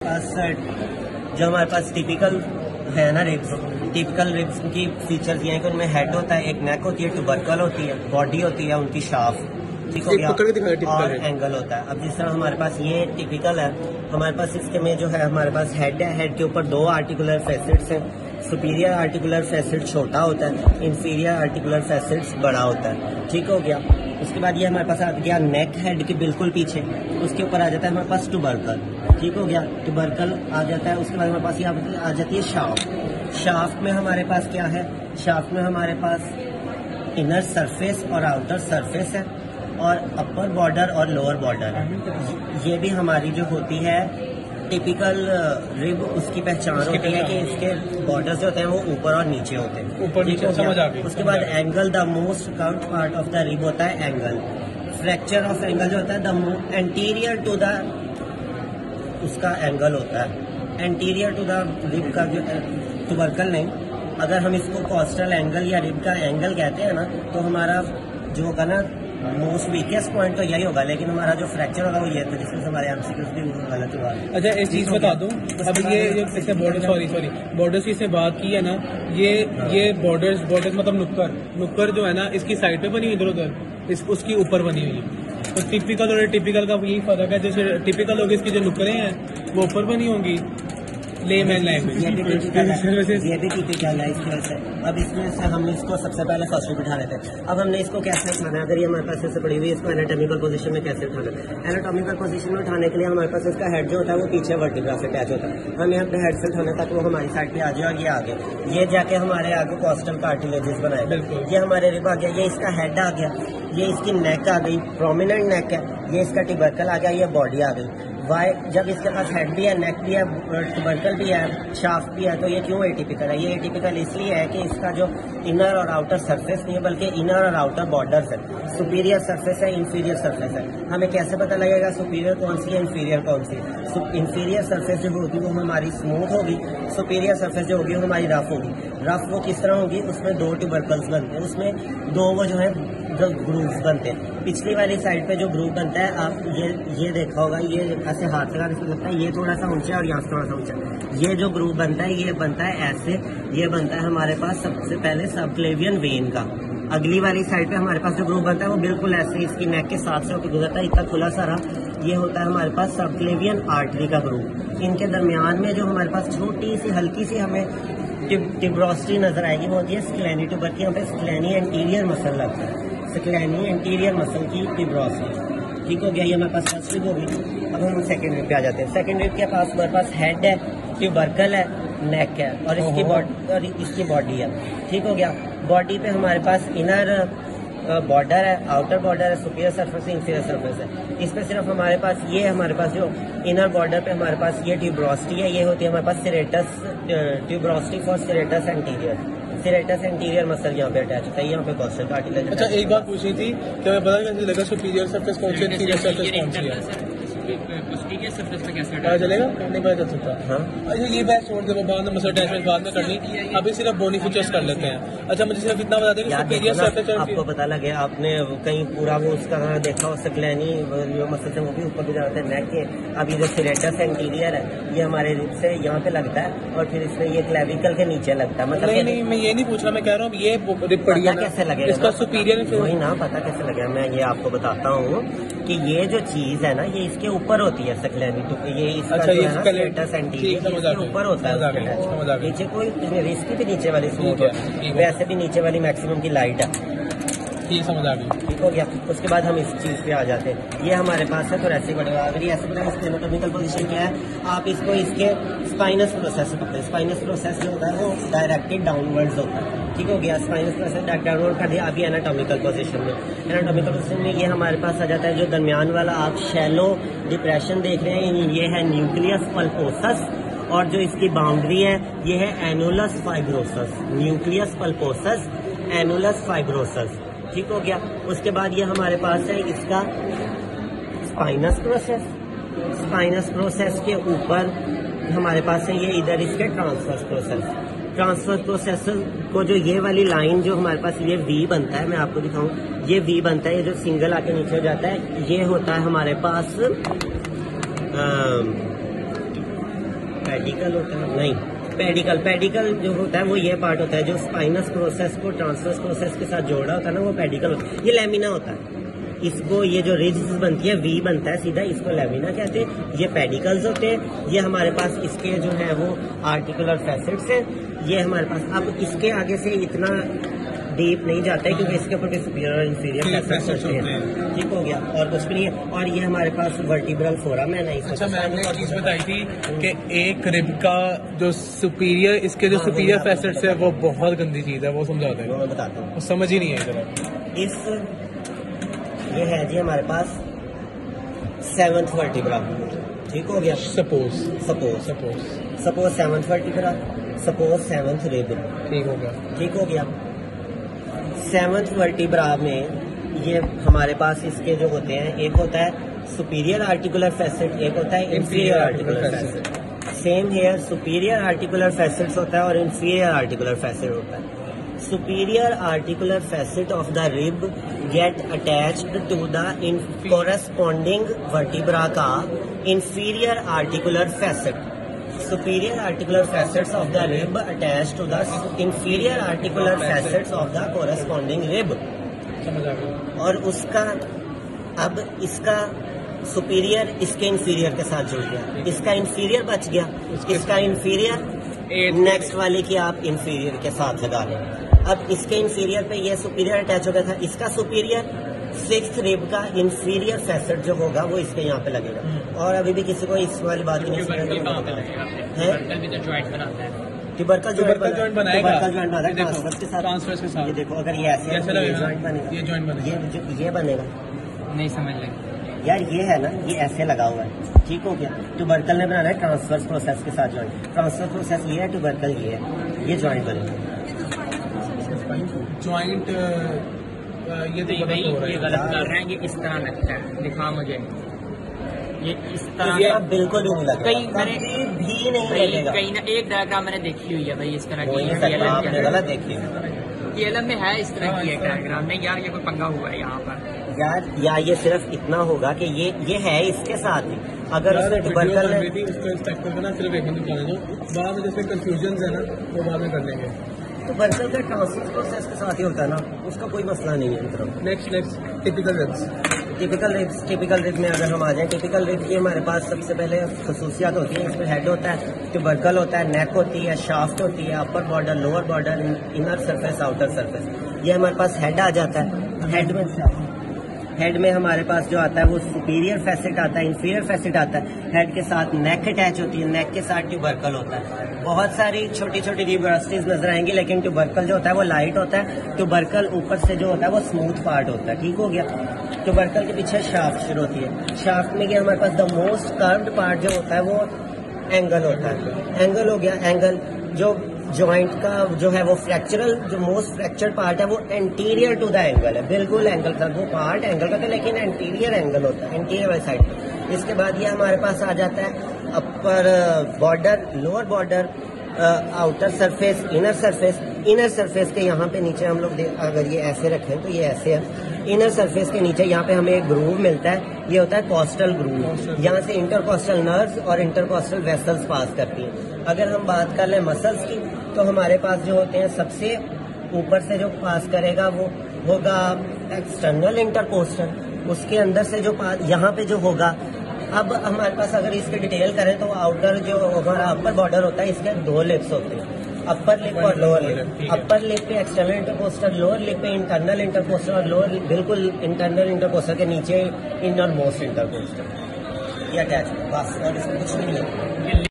जो हमारे पास टिपिकल है ना रिब्स, टिपिकल रिब्स की फीचर्स ये हैं कि उनमें हेड होता है, एक नेक होती है, ट्यूबरकल होती है, बॉडी होती है उनकी शाफ्ट, ठीक हो गया, और एंगल होता है। अब जिस तरह हमारे पास ये टिपिकल है, हमारे पास इसके में जो है हमारे पास हेड है, हेड के ऊपर 2 आर्टिकुलर फैसेट्स हैं। सुपीरियर आर्टिकुलर फैसेट छोटा होता है, इंफीरियर आर्टिकुलर फैसेट्स बड़ा होता है, ठीक हो गया। उसके बाद ये हमारे पास आ गया नेक हेड के बिल्कुल पीछे, उसके ऊपर आ जाता है हमारे पास ट्यूबरकल, ठीक हो गया, ट्यूबरकल आ जाता है। उसके बाद हमारे पास ये आ जाती है शाफ्ट। शाफ्ट में हमारे पास क्या है, शाफ्ट में हमारे पास इनर सरफेस और आउटर सरफेस है, और अपर बॉर्डर और लोअर बॉर्डर है। ये भी हमारी जो होती है टिपिकल रिब, उसकी पहचान होती है कि इसके बॉर्डर्स जो होते हैं वो ऊपर और नीचे होते हैं, ऊपर नीचे समझ आ गई। उसके बाद angle, the most curved part of the rib होता है एंगल। फ्रैक्चर ऑफ एंगल जो होता है द एंटीरियर टू द, उसका एंगल होता है एंटीरियर टू द रिब का, जो ट्यूबरकल नहीं। अगर हम इसको कॉस्टल एंगल या रिब का एंगल कहते हैं ना, तो हमारा जो होगा ना मोस्ट वीकेस्ट पॉइंट तो यही होगा, लेकिन हमारा जो फ्रैक्चर होगा वो ये था, जिसमें हमारे एमसीक्यूज भी गलत हुआ। अच्छा, एक चीज बता दूं, अब ये जैसे बॉर्डर्स की से बात की है ना, ये बॉर्डर्स मतलब नुक्कर जो है ना, इसकी साइड पे बनी हुई इधर उधर, उसकी ऊपर बनी हुई है। तो टिपिकल और टिपिकल का यही फर्क है, जैसे टिपिकल होगी इसकी जो नुक्करें हैं वो ऊपर बनी होंगी, लेमैन लैंग्वेज ये भी टिपिकल है इसमें से। अब इसमें से हम इसको सबसे पहले फर्स्ट में बिठा लेते हैं। अब हमने इसको कैसे उठाना है, अगर ये हमारे पास ऐसे पड़ी हुई है, इसको एनाटॉमिकल पोजीशन में कैसे उठाना है। एनाटॉमिकल पोजीशन में उठाने के लिए हमारे पास इसका हेड जो होता है वो पीछे वर्टिब्रा से अटैच होता है। हमें अपने हेड से उठाने तक वो हमारी साइड पे आ जाए और ये आगे, ये जाके हमारे आगे कॉस्टल कार्टिलेजेस बनाए, ये हमारे रिब आ गया, ये इसका हेड आ गया, ये इसकी नेक आ गई, प्रोमिनेंट नेक है, ये इसका ट्यूबरकल आ गया, ये बॉडी आ गई। वाई जब इसके पास हेड भी है, नेक भी है, ट्यूबरकल भी है, शाफ्ट भी है, तो ये क्यों एटिपिकल है? ये एटिपिकल इसलिए है कि इसका जो इनर और आउटर सरफेस नहीं है, बल्कि इनर और आउटर बॉर्डर्स है। सुपीरियर सरफेस है, इंफीरियर सरफेस है। हमें कैसे पता लगेगा सुपीरियर कौन सी है, इंफीरियर कौन सी? इंफीरियर सरफेस जो होगी वो हमारी स्मूथ होगी, सुपीरियर सरफेस जो होगी वो हमारी रफ होगी। रफ वो किस तरह होगी? उसमें 2 ट्यूबरकल्स बनते हैं, उसमें 2 वो जो है ग्रूव्स बनते हैं। पिछली वाली साइड पे जो ग्रूव बनता है, आप ये देखा होगा, ये ऐसे हाथ लगा के लगता है, ये थोड़ा सा ऊंचा और यहाँ से थोड़ा सा ऊंचा। ये जो ग्रूव बनता है ये बनता है ऐसे, ये बनता है हमारे पास सबसे पहले सबक्लेवियन वेन का। अगली वाली साइड पे हमारे पास जो ग्रूव बनता है वो बिल्कुल ऐसे इसकी नेक के साथ से होकर गुजरता है, इतना खुला सारा, ये होता है हमारे पास सबक्लेवियन आर्टरी का ग्रूव। इनके दरमियान में जो हमारे पास छोटी सी हल्की सी हमें टिब्रोस्टी नजर आएगी, वो होती है स्क्लेनी ट्यूबर की। यहाँ पे स्क्लेनी एंटीरियर मसल लगता है, स्क्लेनी एंटीरियर मसल की टिब्रोस्टी, ठीक हो गया। ये हमारे पास फर्स्ट रिब होगी। अब हम सेकंड रिब पे आ जाते हैं। सेकंड रिब के पास हमारे पास हेड है, ट्यूबरकल है, नेक है, और इसकी बॉडी है, ठीक हो गया। बॉडी पे हमारे पास इनर बॉर्डर है, आउटर बॉर्डर है, सुपीरियर सरफेस है, इंफीरियर सरफेस है। इसमें सिर्फ हमारे पास ये, हमारे पास जो इनर बॉर्डर पे हमारे पास ये ट्यूबरोस्टी है, ये होती है हमारे पास serratus, tuberosity for serratus anterior. Serratus anterior muscle यहाँ पे अटैच होता है, यहाँ पे कॉस्टल कार्टिलेज। अच्छा, एक बात पूछनी थी कि मैं पता कैसे लगा सुपीरियर सरफेस कौन सी है, इंफीरियर सरफेस कौन सी है? पता चलेगा? नहीं पता चल सकता। हाँ, अच्छा, ये बात छोड़ दे, बाद में मसल अटैचमेंट बाद में करनी, अभी सिर्फ बोनी फीचर्स कर लेते हैं। अच्छा, मुझे सिर्फ इतना बता दें कि सुपीरियर सरफेस, आपको पता लगे, आपने कहीं पूरा वो उसका देखा हो, स्क्लेनी जो मसल है वो भी ऊपर गुजर जाता है नेक के। अब ये जो सिरेटस एंटीरियर है ये हमारे रिब से यहाँ पे लगता है, और फिर इसमें ये क्लेविकल के नीचे लगता है। मतलब नहीं, मैं ये नहीं पूछ रहा, मैं कह रहा हूँ ये रिब पड़ी है, कैसे लगेगा इसका सुपीरियर? वही ना, पता कैसे लगेगा? मैं ये आपको बताता हूँ कि ये जो चीज है ना, ये इसके ऊपर होती है स्क्लेनी, तो ये इसका जो है ना सिरेटस एंटीरियर इसके ऊपर होता है। नीचे कोई इसकी भी नीचे वाली स्मूथ होती है, वैसे भी नीचे वाली मैक्सिमम की लाइट है, ठीक समझ आ गई, ठीक हो गया। उसके बाद हम इस चीज पे आ जाते हैं। ये हमारे पास है थोरेसिक वर्टिब्रा। अगर ये ऐसे बताएं इसकी एनाटॉमिकल पोजीशन क्या है, आप इसको इसके स्पाइनस प्रोसेस से पकड़े। स्पाइनस प्रोसेस जो होता है वो डायरेक्टेड डाउनवर्ड्स होता है, ठीक हो गया। स्पाइनस प्रोसेस डाउनवर्ड कर दिया। अभी एनाटॉमिकल पोजीशन में, एनाटॉमिकल पोजीशन में ये हमारे पास आ जाता है जो दरमियान वाला आप शैलो डिप्रेशन देख रहे हैं, ये है न्यूक्लियस पल्पोसस, और जो इसकी बाउंड्री है ये है annulus fibrosus. Nucleus pulposus, annulus fibrosus, ठीक हो गया। उसके बाद ये हमारे पास है इसका स्पाइनस प्रोसेस। स्पाइनस प्रोसेस के ऊपर हमारे पास है ये इधर इसके ट्रांसवर्स प्रोसेस। ट्रांसवर्स प्रोसेस को जो ये वाली लाइन जो हमारे पास ये वी बनता है, मैं आपको दिखाऊं, ये वी बनता है, ये जो सिंगल आके नीचे हो जाता है, ये होता है हमारे पास पेडिकल होता है, नहीं पेडिकल जो होता है वो ये पार्ट होता है जो स्पाइनस प्रोसेस को ट्रांसवर्स प्रोसेस के साथ जोड़ा होता है ना, वो पेडिकल होता है। ये लैमिना होता है, इसको ये जो रिज बनती है वी बनता है सीधा, इसको लैमिना कहते हैं। ये पेडिकल्स होते हैं। ये हमारे पास इसके जो है वो आर्टिकुलर फैसेट्स हैं। ये हमारे पास अब इसके आगे से इतना डीप नहीं जाता है क्योंकि इसके ऊपर भी सुपीरियर और इंफीरियर फैसेट्स होते हैं। ठीक हो गया, और कुछ भी नहीं है। और ये हमारे पास वर्टिब्रल फोरम है ना। अच्छा, मैंने एक चीज बताई थी कि एक रिब का जो सुपीरियर, इसके जो सुपीरियर फैसेट्स है वो बहुत गंदी चीज है, वो समझाते हैं। मैं बताता हूँ, वो समझ ही नहीं है इधर। ये है जी हमारे पास 7th वर्टिब्रा। ठीक हो गया। Suppose 7th vertebra, suppose 7th rib. ठीक हो गया। 7th वर्टिब्रा में ये हमारे पास इसके जो होते हैं, एक होता है सुपीरियर आर्टिकुलर फैसेट, एक होता है inferior articular facet. Same here, superior articular facets होता है और इंफीरियर आर्टिकुलर फैसेट होता है। superior articular facet of the rib get attached to the corresponding vertebra का inferior articular facet. Superior articular facets of the rib attached to the inferior articular facets of the corresponding rib. और उसका अब इसका superior इसके inferior के साथ जुड़ गया, इसका इंफीरियर बच गया, इसका इंफीरियर नेक्स्ट वाले की आप इंफीरियर के साथ लगा लें। अब इसके इंफीरियर पे ये सुपीरियर अटैच हो गया था, इसका सुपीरियर 6th रिब का इंफीरियर फैसेट जो होगा वो इसके यहाँ पे लगेगा। और अभी भी किसी को इस वाली बात नहीं ट्यूबरकल जॉइंट बनाएगा ट्रांसफर्स के साथ। ये देखो, अगर ये ऐसे जॉइंट बनेगा, ये बनेगा, नहीं समझ लगे यार। ये है ना, ये ऐसे लगा हुआ है। ठीक हो गया। ट्यूबरकल ने बनाना है ट्रांसफर्स प्रोसेस के साथ जॉइंट। ट्रांसफर प्रोसेस ये है, ट्यूबरकल ये है, ये जॉइंट बनेगा। जॉइंट ये तो ये गलत कर रहे हैं, ये इस तरह लगता है, दिखा मुझे ये इस तरह। ये बिल्कुल भी नहीं लगेगा, कहीं मैंने भी नहीं लगेगा। कहीं ना एक डायग्राम मैंने देखी हुई है भाई इस तरह की, गलत देखी केएलएम में है इस तरह की एक डायग्राम में। यार ये कोई पंगा हुआ है यहाँ पर यार ये सिर्फ इतना होगा कि ये है इसके साथ ही। अगर उसने ट्यूबरकल सिर्फ एक मिनट निकालने दो, बाद में जैसे कंफ्यूजन है ना वो बाद में कर लेंगे। ट्यूबरकल का ट्रांसफर प्रोसेस के साथ ही होता है ना, उसका कोई मसला नहीं है। नेक्स्ट टिपिकल रिब्स में अगर हम आ जाए, टिपिकल रिब्स की हमारे पास सबसे पहले खसूसियात होती है। इसमें हेड होता है, ट्यूबरकल होता है, नेक होती है, शाफ्ट होती है, upper border, lower border, inner surface, outer surface. ये हमारे पास हेड आ जाता है। हेड में हमारे पास जो आता है वो सुपीरियर फैसेट आता है, इंफीरियर फैसेट आता है। हेड के साथ नेक अटैच होती है, नेक के साथ ट्यूबरकल होता है। बहुत सारी छोटी छोटी रिवर्सिटीज नजर आएंगी, लेकिन ट्यूबरकल जो होता है वो लाइट होता है। ट्यूबरकल ऊपर से जो होता है वो स्मूथ पार्ट होता है। ठीक हो गया। ट्यूबरकल के पीछे शाफ्ट शुरू होती है। शाफ्ट में हमारे पास द मोस्ट कर्व्ड पार्ट जो होता है वो एंगल होता है। एंगल हो गया। एंगल जो जॉइंट का जो है वो फ्रैक्चरल, जो मोस्ट फ्रैक्चर्ड पार्ट है वो एंटीरियर टू द एंगल है। बिल्कुल एंगल का वो पार्ट एंगल का है, लेकिन एंटीरियर एंगल होता है, एंटीरियर वाली साइड। इसके बाद ये हमारे पास आ जाता है upper border, lower border, outer surface, inner surface. Inner surface के यहाँ पे नीचे हम लोग अगर ये ऐसे रखें तो ये ऐसे है। इनर सरफेस के नीचे यहाँ पे हमें एक ग्रूव मिलता है, ये होता है कॉस्टल ग्रूव। यहाँ से इंटरकॉस्टल नर्व्स और इंटरकॉस्टल वेसल्स पास करती हैं। अगर हम बात कर लें मसल्स की, तो हमारे पास जो होते हैं सबसे ऊपर से जो पास करेगा वो होगा एक्सटर्नल इंटरकोस्टल। उसके अंदर से जो यहाँ पे जो होगा, अब हमारे पास अगर इसकी डिटेल करें तो आउटर जो हमारा अपर बॉर्डर होता है, इसके 2 लिप्स होते हैं, अपर लिप और लोअर लिप। अपर लिप पे एक्सटर्नल इंटरकोस्टल, लोअर लिप पे इंटरनल इंटरकोस्टल, और लोअर बिल्कुल इंटरनल इंटरकोस्टल के नीचे इनर मोस्ट इंटरकोस्टल। ये अटैच बस, और इसमें कुछ नहीं है।